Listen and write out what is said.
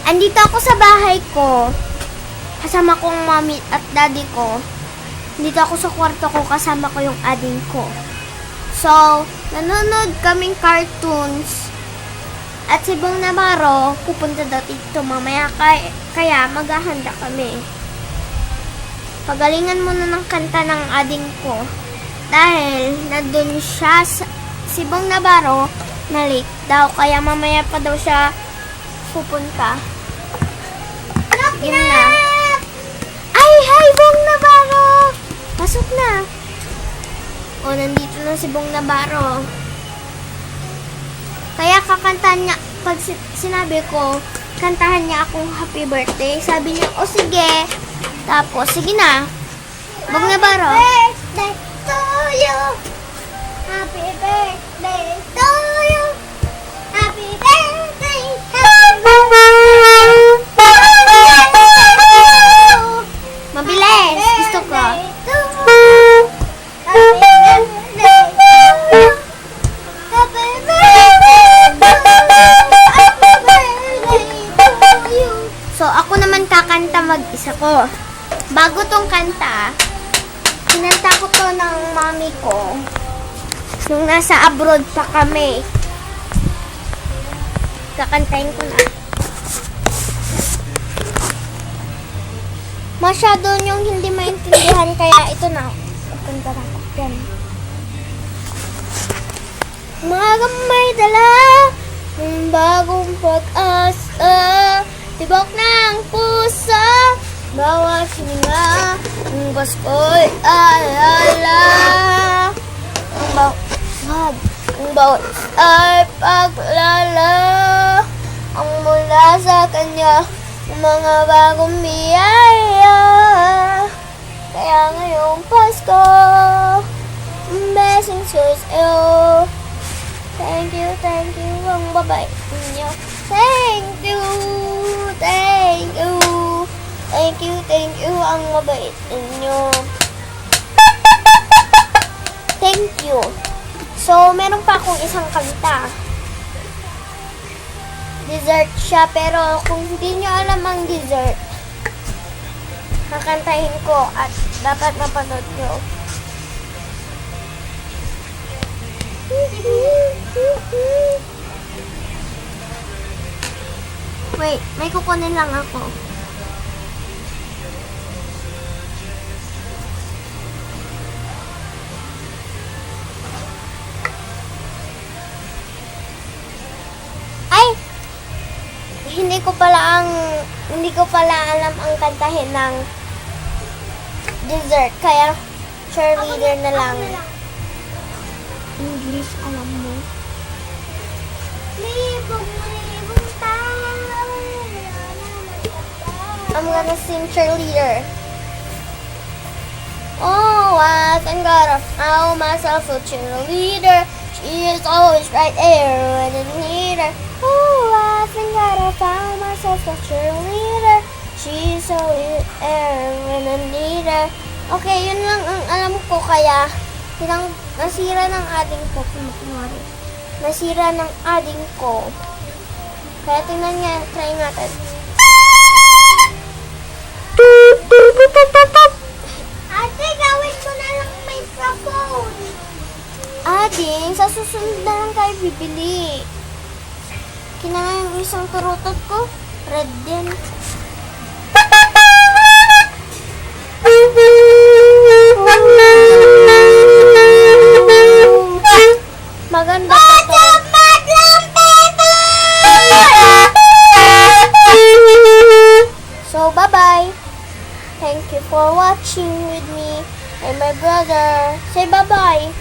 Andito ako sa bahay ko. Kasama ko ang mommy at daddy ko. Dito ako sa kwarto ko, kasama ko yung ading ko. So, nanonood kaming cartoons. At si Bong Navarro, pupunta daw dito mamaya, kaya maghahanda kami. Pagalingan muna ng kanta ng ading ko. Dahil, nandun siya, si Bong Navarro, na late daw. Kaya mamaya pa daw siya pupunta. Yun na. Ay, hi, Bong Navarro! Pasok na. O, nandito na si Bong Navarro. Kaya kakantahan niya, pag sinabi ko, kantahan niya akong happy birthday. Sabi niya, o sige. Tapos, sige na. Bong Navarro. Happy birthday to you. Happy birthday to you. Happy birthday. Mabilis. Gusto ko. So, ako naman kakanta mag-isa ko. Bago tong kanta, kinanta ko to ng mami ko nung nasa abroad pa kami. Kakantahin ko na. Masyado yung hindi maintindihan, kaya ito na. Kanta na ako. Yan. Umagang may dala ng bagong pag-asa, tibok ng puso, bawat hininga, ang Pasko'y alala. Ang bawat ay paglala, ang mula sa kanya, mga bagong biyaya. Kaya ngayong Pasko, blessings to you. Thank you, ang babait ninyo. Thank you, ang babait ninyo. Thank you. So, meron pa akong isang kanta. Dessert siya, pero kung hindi nyo alam ang dessert, kakantahin ko at dapat mapanood nyo. Wait, may kukunin lang ako. Ay! Hindi ko pala alam ang kantahin ng dessert, kaya cheerleader na lang. English, alam mo. I'm gonna sing cheerleader. Oh, I think I found myself a cheerleader. She is always right there when I need her. Oh, I think I found myself a cheerleader. She is always there when I need her. Okay, yun lang ang alam ko, kaya nasira ng ading ko. Nasira ng ading ko. Kaya tingnan niya, try natin. Ate, gawin mo na lang microphone. Ading, sa susunod na lang kayo bibili. Kinanga yung isang turutot ko. Red din. Maganda pa to. So, bye-bye. Thank you for watching with me and my brother. Say bye-bye.